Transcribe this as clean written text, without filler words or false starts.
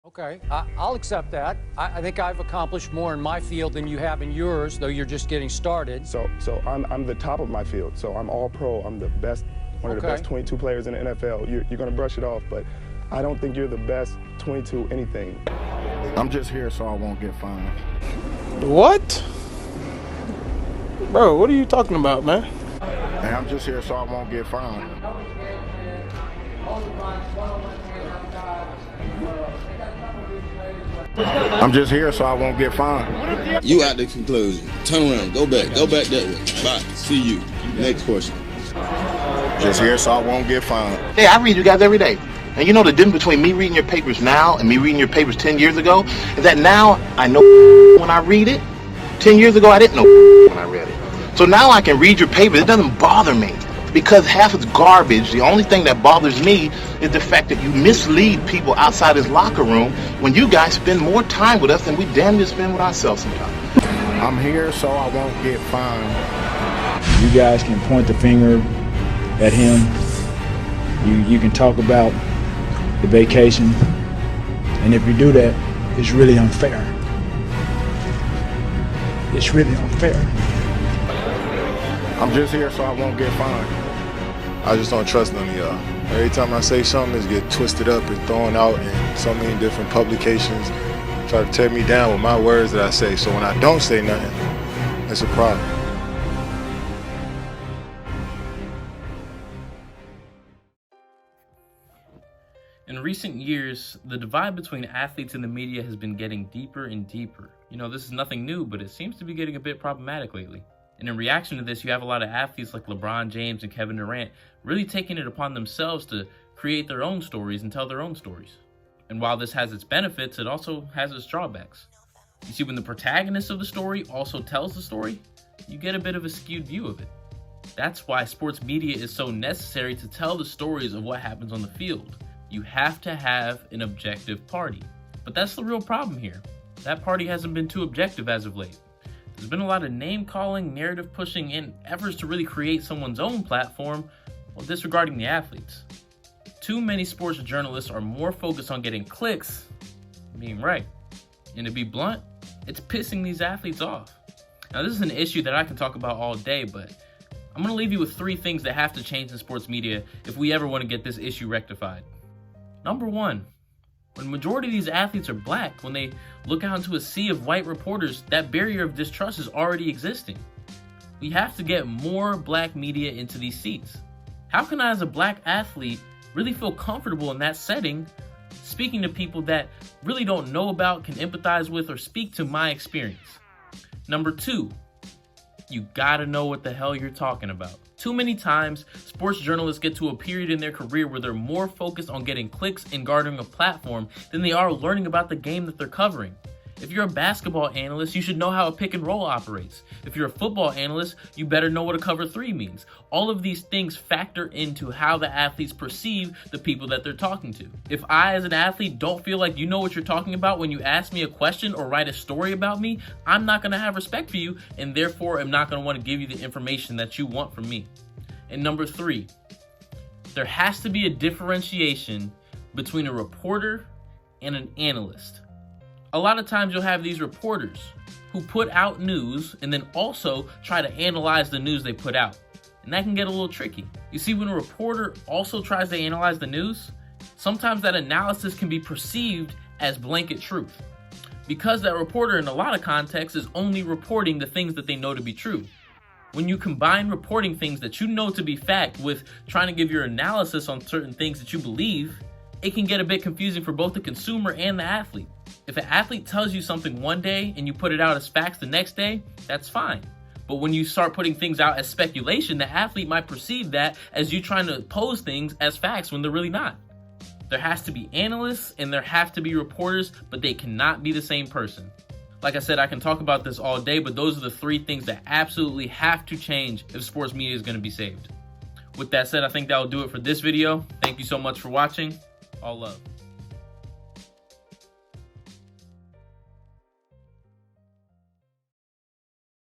Okay, I'll accept that. I think I've accomplished more in my field than you have in yours, though you're just getting started. So I'm the top of my field. So I'm all pro. I'm the best, one of the best 22 players in the NFL. You're going to brush it off, but I don't think you're the best 22 anything. I'm just here so I won't get fined. What? Bro, what are you talking about, man? Hey, I'm just here so I won't get fined. I'm just here so I won't get fined. You out the conclusion. Turn around. Go back. Go back that way. Bye. See you. Next question. Just here so I won't get fined. Hey, I read you guys every day. And you know the difference between me reading your papers now and me reading your papers 10 years ago is that now I know when I read it. 10 years ago, I didn't know when I read it. So now I can read your papers. It doesn't bother me because half it's garbage. The only thing that bothers me is the fact that you mislead people outside this locker room when you guys spend more time with us than we damn near spend with ourselves sometimes. I'm here so I won't get fined. You guys can point the finger at him. You can talk about the vacation. And if you do that, it's really unfair. It's really unfair. I'm just here so I won't get fined. I just don't trust none of y'all. Every time I say something, it's get twisted up and thrown out in so many different publications. Try to tear me down with my words that I say. So when I don't say nothing, it's a problem. In recent years, the divide between athletes and the media has been getting deeper and deeper. You know, this is nothing new, but it seems to be getting a bit problematic lately. And in reaction to this, you have a lot of athletes like LeBron James and Kevin Durant really taking it upon themselves to create their own stories and tell their own stories. And while this has its benefits, it also has its drawbacks. You see, when the protagonist of the story also tells the story, you get a bit of a skewed view of it. That's why sports media is so necessary to tell the stories of what happens on the field. You have to have an objective party. But that's the real problem here. That party hasn't been too objective as of late. There's been a lot of name-calling, narrative-pushing, and efforts to really create someone's own platform while disregarding the athletes. Too many sports journalists are more focused on getting clicks than being right. And to be blunt, it's pissing these athletes off. Now, this is an issue that I can talk about all day, but I'm going to leave you with 3 things that have to change in sports media if we ever want to get this issue rectified. Number 1, when majority of these athletes are black, when they look out into a sea of white reporters, that barrier of distrust is already existing. We have to get more black media into these seats. How can I, as a black athlete, really feel comfortable in that setting, speaking to people that really don't know about, can empathize with, or speak to my experience? Number 2, you gotta know what the hell you're talking about. Too many times, sports journalists get to a period in their career where they're more focused on getting clicks and garnering a platform than they are learning about the game that they're covering. If you're a basketball analyst, you should know how a pick and roll operates. If you're a football analyst, you better know what a cover 3 means. All of these things factor into how the athletes perceive the people that they're talking to. If I, as an athlete, don't feel like you know what you're talking about when you ask me a question or write a story about me, I'm not going to have respect for you, and therefore am not going to want to give you the information that you want from me. And number 3, there has to be a differentiation between a reporter and an analyst. A lot of times you'll have these reporters who put out news and then also try to analyze the news they put out. And that can get a little tricky. You see, when a reporter also tries to analyze the news, sometimes that analysis can be perceived as blanket truth. Because that reporter in a lot of contexts is only reporting the things that they know to be true. When you combine reporting things that you know to be fact with trying to give your analysis on certain things that you believe, it can get a bit confusing for both the consumer and the athlete. If an athlete tells you something one day and you put it out as facts the next day, that's fine. But when you start putting things out as speculation, the athlete might perceive that as you trying to pose things as facts when they're really not. There has to be analysts and there have to be reporters, but they cannot be the same person. Like I said, I can talk about this all day, but those are the 3 things that absolutely have to change if sports media is going to be saved. With that said, I think that will do it for this video. Thank you so much for watching. All love.